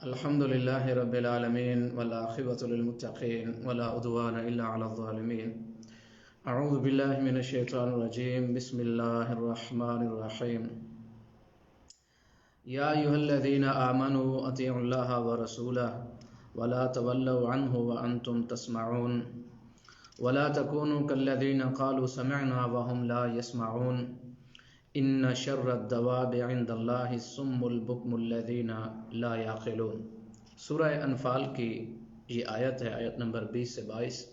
الحمد لله رب العالمين والعاقبة للمتقين ولا عدوان إلا على الظالمين. أعوذ بالله من الشيطان الرجيم. بسم الله الرحمن الرحيم. يا أيها الذين آمنوا أطيعوا الله ورسوله ولا تولوا عنه وأنتم تسمعون ولا تكونوا كالذين قالوا سمعنا وهم لا يسمعون ان شر الدواب عند اللہ الصم البکم الذین لا یعقلون. سورہ انفال کی یہ آیت ہے، آیت نمبر 20 سے 22.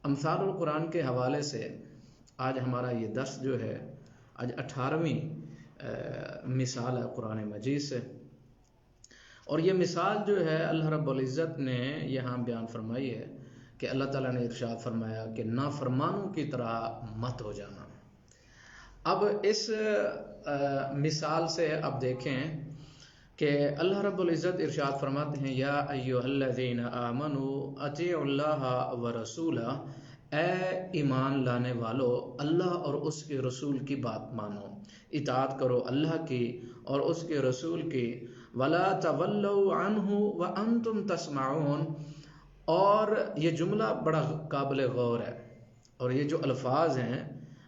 امثال القرآن کے حوالے سے آج ہمارا یہ درس جو ہے، آج 18ویں مثال ہے قرآن مجید سے، اور یہ مثال جو ہے اللہ رب العزت نے یہاں بیان فرمائی ہے کہ اللہ تعالیٰ نے ارشاد فرمایا کہ نافرمانوں کی طرح مت ہو جانا. اب اس مثال سے اب دیکھیں کہ اللہ رب العزت ارشاد فرماتے ہیں یا ایھا الذین آمنوا اطیعوا اللہ ورسولہ، اے ایمان لانے والو اللہ اور اس کے رسول کی بات مانو، اطاعت کرو اللہ کی اور اس کے رسول کی. ولا تولوا عنہ وانتم تسمعون، اور یہ جملہ بڑا قابل غور ہے، اور یہ جو الفاظ ہیں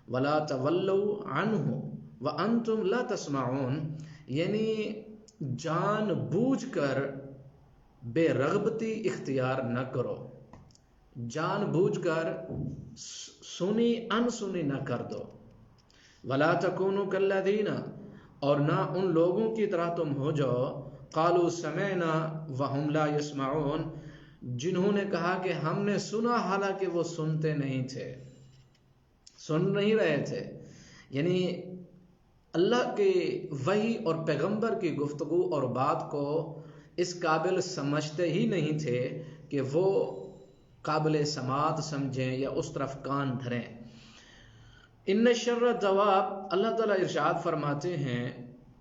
وَلَا تَوَلَّوْا عَنْهُ وَأَنْتُمْ لَا تَسْمَعُونَ، یعنی جان بوجھ کر بے رغبتی اختیار نہ کرو، جان بوجھ کر سنی انسنی نہ کر دو. وَلَا تَكُونُوا كَالَّذِينَ، اور نہ ان لوگوں کی طرح تم ہو جاؤ قَالُوا سَمِعْنَا وَهُمْ لَا يَسْمَعُونَ، جنہوں نے کہا کہ ہم نے سنا حالانکہ وہ سنتے نہیں تھے، سن نہیں رہے تھے. یعنی اللہ کے وحی اور پیغمبر کی گفتگو اور بات کو اس قابل سمجھتے ہی نہیں تھے کہ وہ قابل سماعت سمجھیں یا اس طرف کان دھریں. ان شر الدواب، اللہ تعالیٰ ارشاد فرماتے ہیں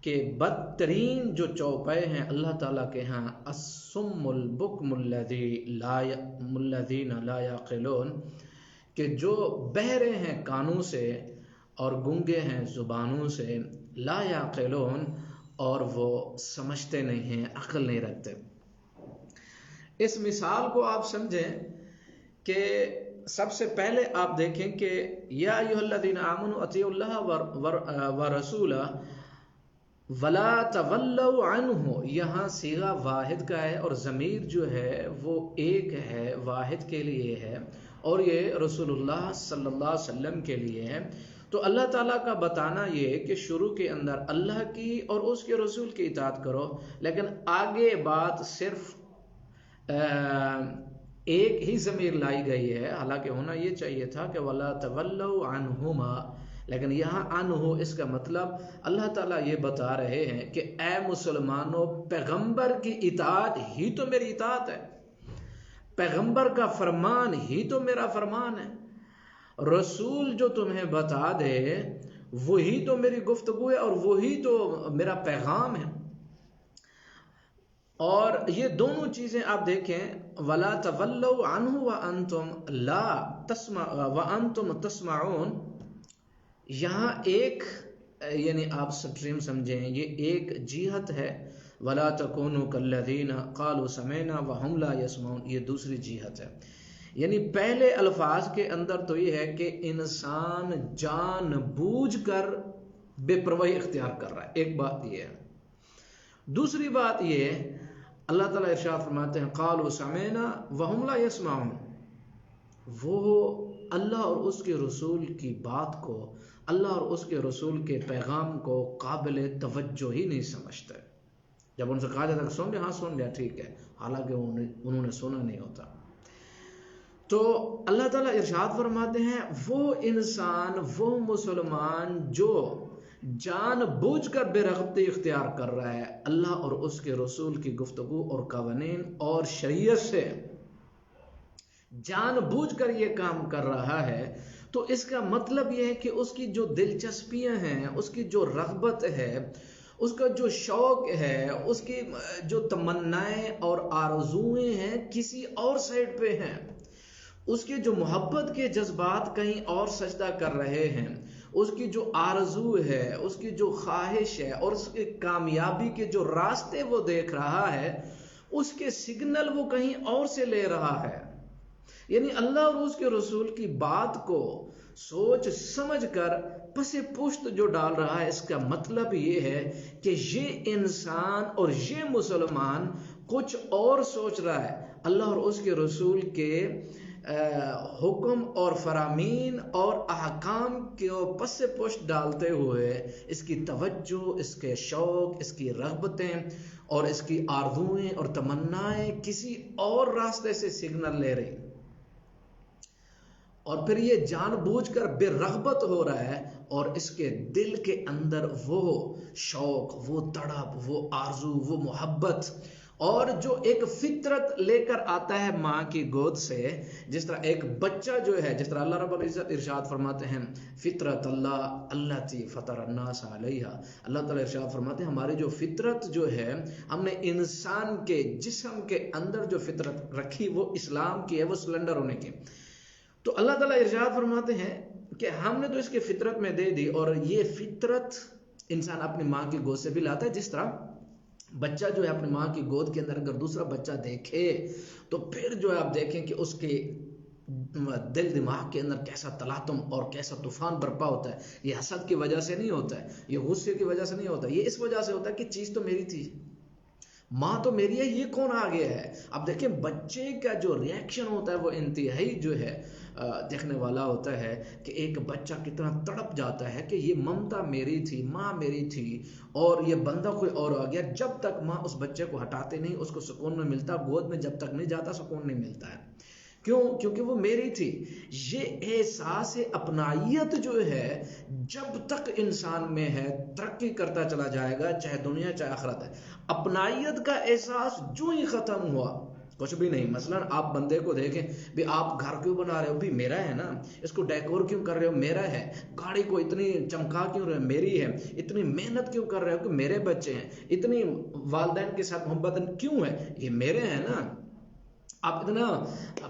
کہ بدترین جو چوپے ہیں اللہ تعالیٰ کے ہاں الصم البکم الذین لا یعقلون، کہ جو بہرے ہیں کانوں سے اور گنگے ہیں زبانوں سے، لا یعقلون، اور وہ سمجھتے نہیں ہیں، عقل نہیں رکھتے. اس مثال کو آپ سمجھیں کہ سب سے پہلے آپ دیکھیں کہ یا ایھا الذین آمنوا اطیعوا اللہ ورسولہ وَلَا تَوَلَّوْا عَنْهُ، یہاں صیغہ واحد کا ہے اور ضمیر جو ہے وہ ایک ہے، واحد کے لیے ہے، اور یہ رسول اللہ صلی اللہ علیہ وسلم کے لیے ہے. تو اللہ تعالیٰ کا بتانا یہ کہ شروع کے اندر اللہ کی اور اس کے رسول کی اطاعت کرو، لیکن آگے بات صرف ایک ہی ضمیر لائی گئی ہے، حالانکہ ہونا یہ چاہیے تھا کہ وَلَا تَوَلَّوْا عَنْهُمَا، لیکن یہاں عنہ اس کا مطلب اللہ تعالیٰ یہ بتا رہے ہیں کہ اے مسلمانوں، پیغمبر کی اطاعت ہی تو میری اطاعت ہے، پیغمبر کا فرمان ہی تو میرا فرمان ہے، رسول جو تمہیں بتا دے وہی تو میری گفتگو ہے اور وہی تو میرا پیغام ہے. اور یہ دونوں چیزیں آپ دیکھیں، وَلَا تَوَلَّوْا عَنْهُ وَأَنْتُمْ تَسْمَعُونَ، یہاں ایک یعنی آپ سٹریم سمجھیں، یہ ایک جہت ہے، وَلَا تَكُونُوا كَالَّذِينَ قَالُوا سَمِعْنَا وَهُمْ لَا يَسْمَعُونَ، یہ دوسری جہت ہے. یعنی پہلے الفاظ کے اندر تو یہ ہے کہ انسان جان بوجھ کر بے پرواہی اختیار کر رہا ہے، ایک بات یہ ہے. دوسری بات یہ اللہ تعالیٰ ارشاد فرماتے ہیں قَالُوا سَمِعْنَا وَهُمْ لَا يَسْمَعُونَ، وہ اللہ اور اس کے رسول کی بات کو، اللہ اور اس کے رسول کے پیغام کو قابل توجہ ہی نہیں سمجھتے. جب ان سے کہا جاتا کہ سن لیا، ہاں سن لیا، ٹھیک ہے، حالانکہ انہوں نے سنا نہیں ہوتا. تو اللہ تعالیٰ ارشاد فرماتے ہیں وہ انسان، وہ مسلمان جو جان بوجھ کر بے رغبتی اختیار کر رہا ہے اللہ اور اس کے رسول کی گفتگو اور قوانین اور شریعت سے، جان بوجھ کر یہ کام کر رہا ہے، تو اس کا مطلب یہ ہے کہ اس کی جو دلچسپیاں ہیں، اس کی جو رغبت ہے، اس کا جو شوق ہے، اس کی جو تمنائیں اور آرزوئیں ہیں کسی اور سائڈ پہ ہیں، اس کے جو محبت کے جذبات کہیں اور سجدہ کر رہے ہیں، اس کی جو آرزو ہے، اس کی جو خواہش ہے اور اس کی کامیابی کے جو راستے وہ دیکھ رہا ہے، اس کے سگنل وہ کہیں اور سے لے رہا ہے. یعنی اللہ اور اس کے رسول کی بات کو سوچ سمجھ کر پس پشت جو ڈال رہا ہے، اس کا مطلب یہ ہے کہ یہ انسان اور یہ مسلمان کچھ اور سوچ رہا ہے. اللہ اور اس کے رسول کے حکم اور فرامین اور احکام کو پس پشت ڈالتے ہوئے اس کی توجہ، اس کے شوق، اس کی رغبتیں اور اس کی آرزوئیں اور تمنائیں کسی اور راستے سے سگنل لے رہی، اور پھر یہ جان بوجھ کر بے رغبت ہو رہا ہے، اور اس کے دل کے اندر وہ شوق، وہ تڑپ، وہ آرزو، وہ محبت، اور جو ایک فطرت لے کر آتا ہے ماں کی گود سے. جس طرح ایک بچہ جو ہے، جس طرح اللہ رب العزت ارشاد فرماتے ہیں فطرت اللہ التی فطر الناس علیہا، اللہ تعالیٰ ارشاد فرماتے ہیں ہماری جو فطرت جو ہے، ہم نے انسان کے جسم کے اندر جو فطرت رکھی وہ اسلام کی ہے، وہ سلنڈر ہونے کی. تو اللہ تعالیٰ ارشاد فرماتے ہیں کہ ہم نے تو اس کی فطرت میں دے دی، اور یہ فطرت انسان اپنی ماں کی گود سے بھی لاتا ہے. جس طرح بچہ جو ہے اپنی ماں کی گود کے اندر اگر دوسرا بچہ دیکھے تو پھر جو ہے آپ دیکھیں کہ اس کے دل دماغ کے اندر کیسا تلاطم اور کیسا طوفان برپا ہوتا ہے. یہ حسد کی وجہ سے نہیں ہوتا ہے، یہ غصے کی وجہ سے نہیں ہوتا ہے، یہ اس وجہ سے ہوتا ہے کہ چیز تو میری تھی، ماں تو میری ہے، یہ کون آ گیا ہے. اب دیکھیں بچے کا جو ریاکشن ہوتا ہے وہ انتہائی جو ہے دیکھنے والا ہوتا ہے کہ ایک بچہ کتنا تڑپ جاتا ہے کہ یہ ممتا میری تھی، ماں میری تھی، اور یہ بندہ کوئی اور آ گیا. جب تک ماں اس بچے کو ہٹاتے نہیں اس کو سکون نہیں ملتا، گود میں جب تک نہیں جاتا سکون نہیں ملتا ہے. کیوں؟ کیونکہ وہ میری تھی. یہ احساس اپنائیت جو ہے جب تک انسان میں ہے ترقی کرتا چلا جائے گا، چاہے دنیا چاہے آخرت ہے. اپنائیت کا احساس جو ہی ختم ہوا کچھ بھی نہیں. مثلا آپ بندے کو دیکھیں بھی، آپ گھر کیوں بنا رہے ہو؟ بھی میرا ہے نا. اس کو ڈیکور کیوں کر رہے ہو؟ میرا ہے. گاڑی کو اتنی چمکا کیوں رہے ہو؟ میری ہے. اتنی محنت کیوں کر رہے ہو؟ کہ میرے بچے ہیں. اتنی والدین کے ساتھ محبت کیوں ہے؟ یہ میرے ہیں نا. آپ اتنا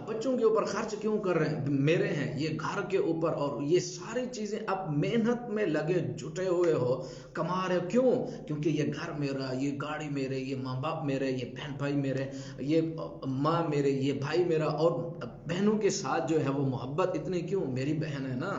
بچوں کے اوپر خرچ کیوں کر رہے ہیں؟ میرے ہیں. یہ گھر کے اوپر اور یہ ساری چیزیں آپ محنت میں لگے جٹے ہوئے ہو، کما رہے ہو. کیوں؟ کیونکہ یہ گھر میرا، یہ گاڑی میرے، یہ ماں باپ میرے، یہ بہن بھائی میرے، یہ ماں میرے، یہ بھائی میرا. اور بہنوں کے ساتھ جو ہے وہ محبت اتنی کیوں؟ میری بہن ہے نا.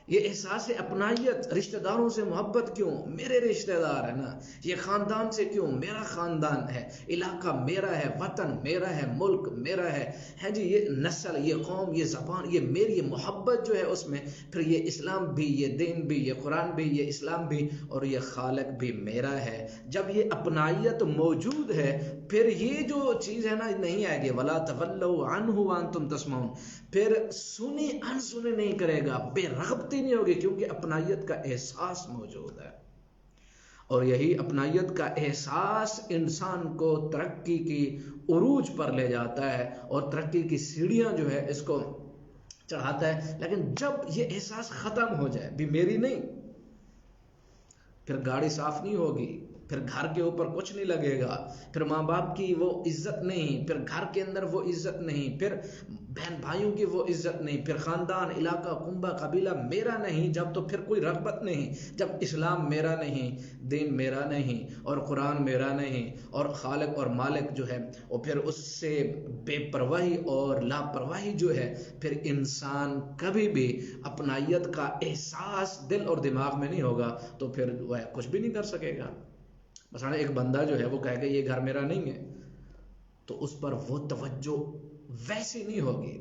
یہ احساس اپنائیت، رشتہ داروں سے محبت کیوں؟ میرے رشتہ دار ہے نا. یہ خاندان سے کیوں؟ میرا خاندان ہے. علاقہ میرا ہے، وطن میرا ہے، ملک میرا ہے جی. یہ نسل، یہ قوم، یہ زبان، یہ میری. یہ محبت جو ہے اس میں پھر یہ اسلام بھی، یہ دین بھی، یہ قرآن بھی، یہ اسلام بھی، اور یہ خالق بھی میرا ہے. جب یہ اپنائیت موجود ہے پھر یہ جو چیز ہے نا نہیں آئے گی. وَلَا تَوَلَّوْا عَنْهُ وَأَنْتُمْ تَسْمَعُونَ. پھر سنی انسنی نہیں کرے گا، بے رغبتی نہیں ہوگی، کیونکہ اپنائیت کا احساس موجود ہے. اور یہی اپنائیت کا احساس انسان کو ترقی کی عروج پر لے جاتا ہے اور ترقی کی سیڑھیاں جو ہے اس کو چڑھاتا ہے. لیکن جب یہ احساس ختم ہو جائے، بھی میری نہیں، پھر گاڑی صاف نہیں ہوگی، پھر گھر کے اوپر کچھ نہیں لگے گا، پھر ماں باپ کی وہ عزت نہیں، پھر گھر کے اندر وہ عزت نہیں، پھر بہن بھائیوں کی وہ عزت نہیں، پھر خاندان، علاقہ، کنبہ، قبیلہ میرا نہیں. جب تو پھر کوئی رغبت نہیں. جب اسلام میرا نہیں، دین میرا نہیں، اور قرآن میرا نہیں، اور خالق اور مالک جو ہے، اور پھر اس سے بے پرواہی اور لاپرواہی جو ہے، پھر انسان کبھی بھی اپنائیت کا احساس دل اور دماغ میں نہیں ہوگا تو پھر وہ کچھ بھی نہیں کر سکے گا. مثلا ایک بندہ جو ہے وہ کہے گا یہ گھر میرا نہیں ہے، تو اس پر وہ توجہ ویسی نہیں ہوگی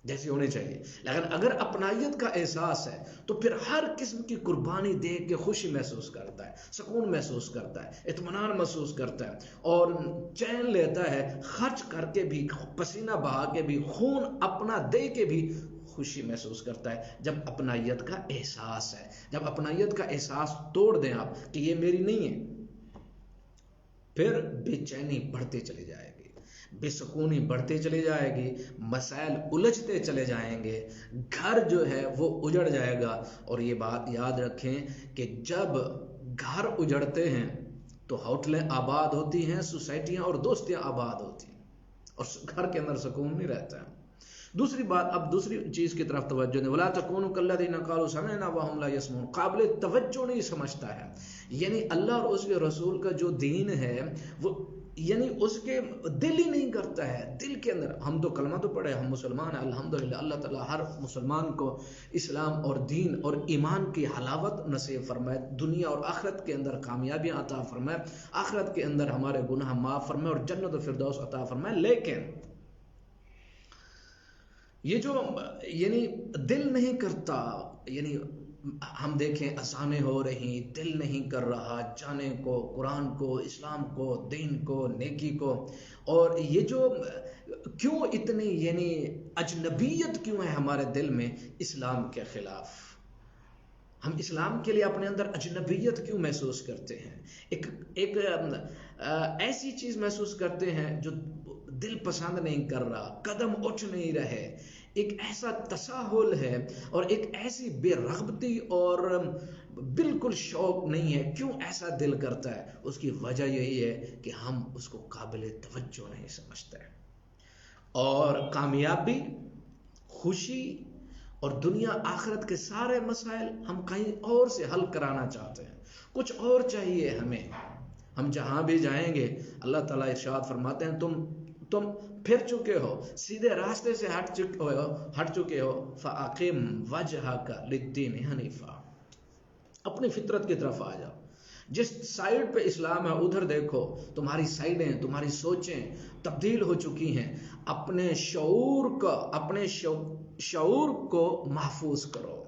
جیسی ہونی چاہیے. لیکن اگر اپنائیت کا احساس ہے تو پھر ہر قسم کی قربانی دیکھ کے خوشی محسوس کرتا ہے، سکون محسوس کرتا ہے، اطمینان محسوس کرتا ہے، اور چین لیتا ہے. خرچ کر کے بھی، پسینہ بہا کے بھی، خون اپنا دے کے بھی خوشی محسوس کرتا ہے جب اپنائیت کا احساس ہے. جب اپنائیت کا احساس توڑ دیں آپ کہ یہ میری نہیں ہے، پھر بے چینی بڑھتی چلی جائے گی، بے سکونی بڑھتی چلی جائے گی، مسائل الجھتے چلے جائیں گے، گھر جو ہے وہ اجڑ جائے گا. اور یہ بات یاد رکھیں کہ جب گھر اجڑتے ہیں تو ہوٹلیں آباد ہوتی ہیں، سوسائٹیاں اور دوستیاں آباد ہوتی ہیں، اور گھر کے اندر سکون نہیں رہتا ہے. دوسری بات، اب دوسری چیز کی طرف توجہ دیں، ولا تکونوا کالذین قالوا سمعنا وهم لا يسمعون، قابل توجہ نہیں سمجھتا ہے، یعنی اللہ اور اس کے رسول کا جو دین ہے وہ یعنی اس کے دل ہی نہیں کرتا ہے، دل کے اندر ہم تو کلمہ تو پڑھے، ہم مسلمان ہیں الحمدللہ، اللہ تعالیٰ ہر مسلمان کو اسلام اور دین اور ایمان کی حلاوت نصیب فرمائے، دنیا اور آخرت کے اندر کامیابیاں عطا فرمائے، آخرت کے اندر ہمارے گناہ معاف فرمائے اور جنت و فردوس عطا فرمائے۔ لیکن یہ جو یعنی دل نہیں کرتا، یعنی ہم دیکھیں اذانیں ہو رہی، دل نہیں کر رہا جانے کو، قرآن کو، اسلام کو، دین کو، نیکی کو، اور یہ جو کیوں اتنی یعنی اجنبیت کیوں ہے ہمارے دل میں اسلام کے خلاف؟ ہم اسلام کے لیے اپنے اندر اجنبیت کیوں محسوس کرتے ہیں؟ ایک ایسی چیز محسوس کرتے ہیں جو دل پسند نہیں کر رہا، قدم اٹھ نہیں رہے، ایک ایسا تساہل ہے اور ایک ایسی بے رغبتی اور بالکل شوق نہیں ہے۔ کیوں ایسا دل کرتا ہے؟ اس کی وجہ یہی ہے کہ ہم اس کو قابل توجہ نہیں سمجھتے، اور کامیابی، خوشی اور دنیا آخرت کے سارے مسائل ہم کہیں اور سے حل کرانا چاہتے ہیں، کچھ اور چاہیے ہمیں۔ ہم جہاں بھی جائیں گے اللہ تعالیٰ ارشاد فرماتے ہیں تم پھر چکے ہو، سیدھے راستے سے ہٹ چکے ہو، فَأَقِمْ وَجْهَكَ لِلدِّينِ حَنِيفًا، اپنی فطرت کی طرف آ جاؤ، جس سائیڈ پہ اسلام ہے ادھر دیکھو، تمہاری سائیڈیں، تمہاری سوچیں تبدیل ہو چکی ہیں، اپنے شعور کو محفوظ کرو،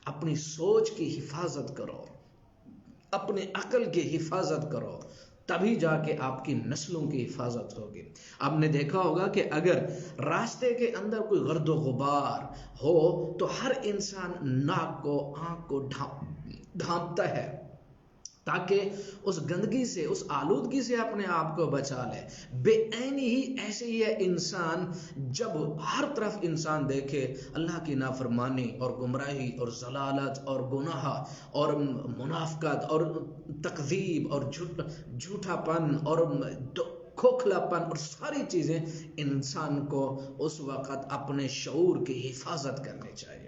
اپنی سوچ کی حفاظت کرو، اپنے عقل کی حفاظت کرو، تبھی جا کے آپ کی نسلوں کی حفاظت ہوگی۔ آپ نے دیکھا ہوگا کہ اگر راستے کے اندر کوئی گرد و غبار ہو تو ہر انسان ناک کو، آنکھ کو ڈھانپتا ہے تاکہ اس گندگی سے، اس آلودگی سے اپنے آپ کو بچا لے۔ بے عینی ہی ایسے ہی ہے انسان، جب ہر طرف انسان دیکھے اللہ کی نافرمانی اور گمراہی اور ضلالت اور گناہ اور منافقت اور تکذیب اور جھوٹا پن اور کھوکھلا پن اور ساری چیزیں، انسان کو اس وقت اپنے شعور کی حفاظت کرنی چاہیے،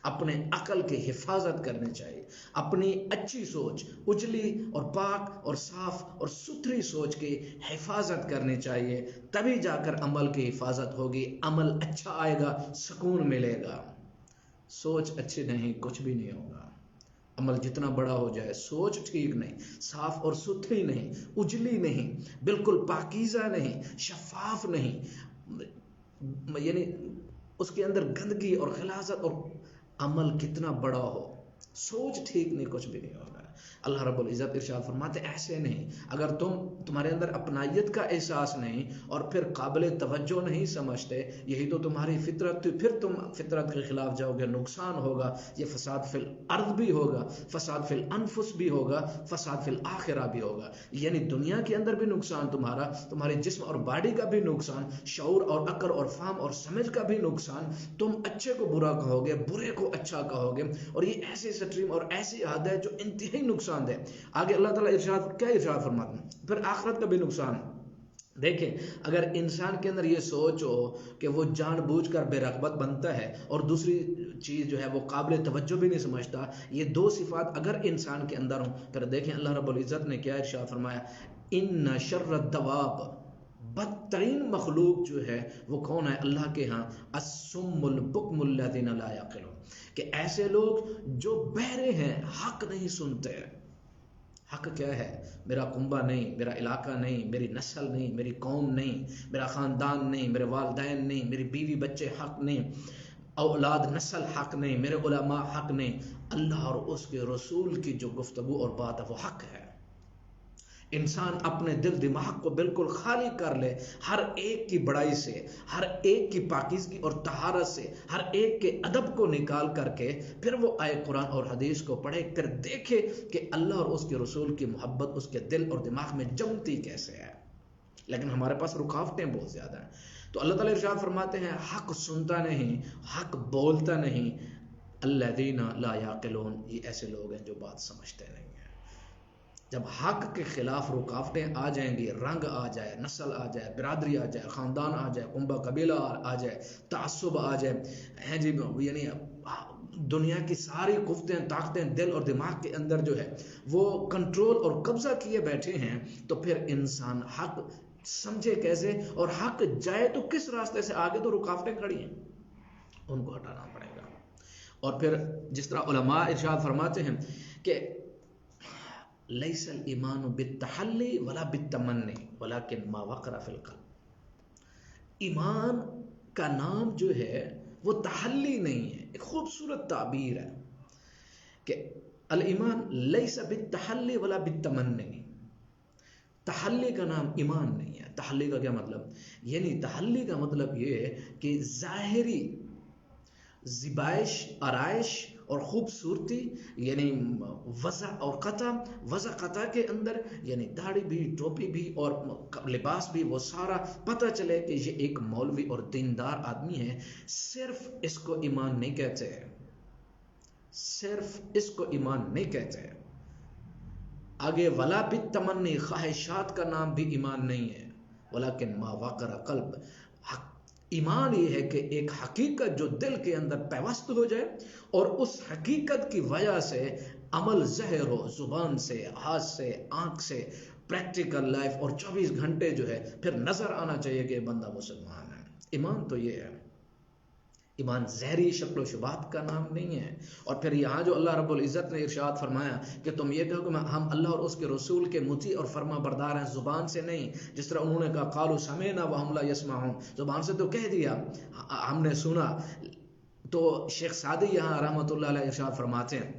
اپنے عقل کی حفاظت کرنی چاہیے، اپنی اچھی سوچ، اجلی اور پاک اور صاف اور ستھری سوچ کی حفاظت کرنی چاہیے، تبھی جا کر عمل کی حفاظت ہوگی، عمل اچھا آئے گا، سکون ملے گا۔ سوچ اچھی نہیں کچھ بھی نہیں ہوگا، عمل جتنا بڑا ہو جائے، سوچ ٹھیک نہیں، صاف اور ستھری نہیں، اجلی نہیں، بالکل پاکیزہ نہیں، شفاف نہیں، یعنی اس کے اندر گندگی اور غلاظت، اور عمل کتنا بڑا ہو، سوچ ٹھیک نہیں کچھ بھی نہیں ہوگا۔ اللہ رب العزت ارشاد فرماتے ایسے نہیں، اگر تمہارے اندر اپنائیت کا احساس نہیں اور پھر قابل توجہ نہیں سمجھتے، یہی تو تمہاری فطرت تھی، پھر تم فطرت کے خلاف جاؤ گے، نقصان ہوگا، یہ فساد فی الارض بھی ہوگا، فساد فی الانفس بھی ہوگا، فساد فی الاخرہ بھی ہوگا، یعنی دنیا کے اندر بھی نقصان تمہارا، تمہارے جسم اور باڈی کا بھی نقصان، شعور اور عقل اور فہم اور سمجھ کا بھی نقصان، تم اچھے کو برا کہو گے، برے کو اچھا کہو گے، اور یہ ایسی سٹریم اور ایسی عادت ہے جو انتہائی نقصان دے۔ آگے اللہ تعالیٰ کیا ارشاد فرماتے ہیں؟ پھر آخرت کا بھی نقصان دیکھیں، اگر انسان کے اندر یہ سوچ ہو کہ وہ جان بوجھ کر بے رغبت بنتا ہے اور دوسری چیز جو ہے وہ قابل توجہ بھی نہیں سمجھتا، یہ دو صفات اگر انسان کے اندر ہوں، پھر دیکھیں اللہ رب العزت نے کیا ارشاد فرمایا، ان شر الدواب، بدترین مخلوق جو ہے وہ کون ہے اللہ کے ہاں؟ الصم البکم الذین لا یعقلون، کہ ایسے لوگ جو بہرے ہیں، حق نہیں سنتے۔ حق کیا ہے؟ میرا کنبہ نہیں، میرا علاقہ نہیں، میری نسل نہیں، میری قوم نہیں، میرا خاندان نہیں، میرے والدین نہیں، میری بیوی بچے حق نہیں، اولاد نسل حق نہیں، میرے علماء حق نہیں، اللہ اور اس کے رسول کی جو گفتگو اور بات ہے وہ حق ہے۔ انسان اپنے دل دماغ کو بالکل خالی کر لے ہر ایک کی بڑائی سے، ہر ایک کی پاکیزگی اور طہارت سے، ہر ایک کے ادب کو نکال کر کے، پھر وہ آئے قرآن اور حدیث کو پڑھے، پھر دیکھے کہ اللہ اور اس کے رسول کی محبت اس کے دل اور دماغ میں جمتی کیسے ہے۔ لیکن ہمارے پاس رکاوٹیں بہت زیادہ ہیں، تو اللہ تعالیٰ ارشاد فرماتے ہیں حق سنتا نہیں، حق بولتا نہیں، الذین لا یعقلون، یہ ایسے لوگ ہیں جو بات سمجھتے نہیں ہیں۔ جب حق کے خلاف رکاوٹیں آ جائیں گی، رنگ آ جائے، نسل آ جائے، برادری آ جائے، خاندان آ جائے، کنبہ قبیلہ آ جائے، تعصب آ جائے، ہیں جی، یعنی دنیا کی ساری قوتیں طاقتیں دل اور دماغ کے اندر جو ہے وہ کنٹرول اور قبضہ کیے بیٹھے ہیں، تو پھر انسان حق سمجھے کیسے، اور حق جائے تو کس راستے سے؟ آگے تو رکاوٹیں کھڑی ہیں، ان کو ہٹانا پڑے گا۔ اور پھر جس طرح علماء ارشاد فرماتے ہیں کہ لیس الایمان بالتحلی ولا بالتمنی ولکن ما وقر فی القلب۔ ایمان کا نام جو ہے وہ تحلی نہیں ہے، ایک خوبصورت تعبیر ہے کہ الایمان لیس بالتحلی ولا بالتمنی، تحلی کا نام ایمان نہیں ہے۔ تحلی کا کیا مطلب؟ یعنی تحلی کا مطلب یہ ہے کہ ظاہری زیبائش، آرائش اور خوبصورتی، یعنی وضع اور قطع، وضع قطع کے اندر یعنی داڑھی بھی، ٹوپی بھی اور لباس بھی، وہ سارا پتہ چلے کہ یہ ایک مولوی اور دیندار آدمی ہے، صرف اس کو ایمان نہیں کہتے، صرف اس کو ایمان نہیں کہتے۔ آگے ولا بالتمنی، خواہشات کا نام بھی ایمان نہیں ہے، ولیکن ما وقر قلب، ایمان یہ ہے کہ ایک حقیقت جو دل کے اندر پیوست ہو جائے اور اس حقیقت کی وجہ سے عمل ظاہر ہو، زبان سے، ہاتھ سے، آنکھ سے، پریکٹیکل لائف، اور 24 گھنٹے جو ہے پھر نظر آنا چاہیے کہ بندہ مسلمان ہے۔ ایمان تو یہ ہے، ایمان ظاہری شکل و شبات کا نام نہیں ہے۔ اور پھر یہاں جو اللہ رب العزت نے ارشاد فرمایا کہ تم یہ کہو کہ ہم اللہ اور اس کے رسول کے مطیع اور فرما بردار ہیں، زبان سے نہیں، جس طرح انہوں نے کہا قالوا سمعنا وهم لا يسمعون، زبان سے تو کہہ دیا ہم نے سنا۔ تو شیخ سعدی یہاں رحمۃ اللہ علیہ ارشاد فرماتے ہیں،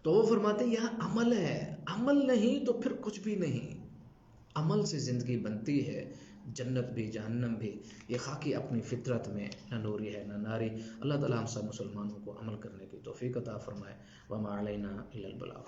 تو وہ فرماتے ہیں یہاں عمل ہے، عمل نہیں تو پھر کچھ بھی نہیں۔ عمل سے زندگی بنتی ہے، جنت بھی جہنم بھی، یہ خاکی اپنی فطرت میں نہ نوری ہے نہ ناری۔ اللہ تعالیٰ ہم سب مسلمانوں کو عمل کرنے کی توفیق عطا فرمائے۔ وما علینا الا البلاغ۔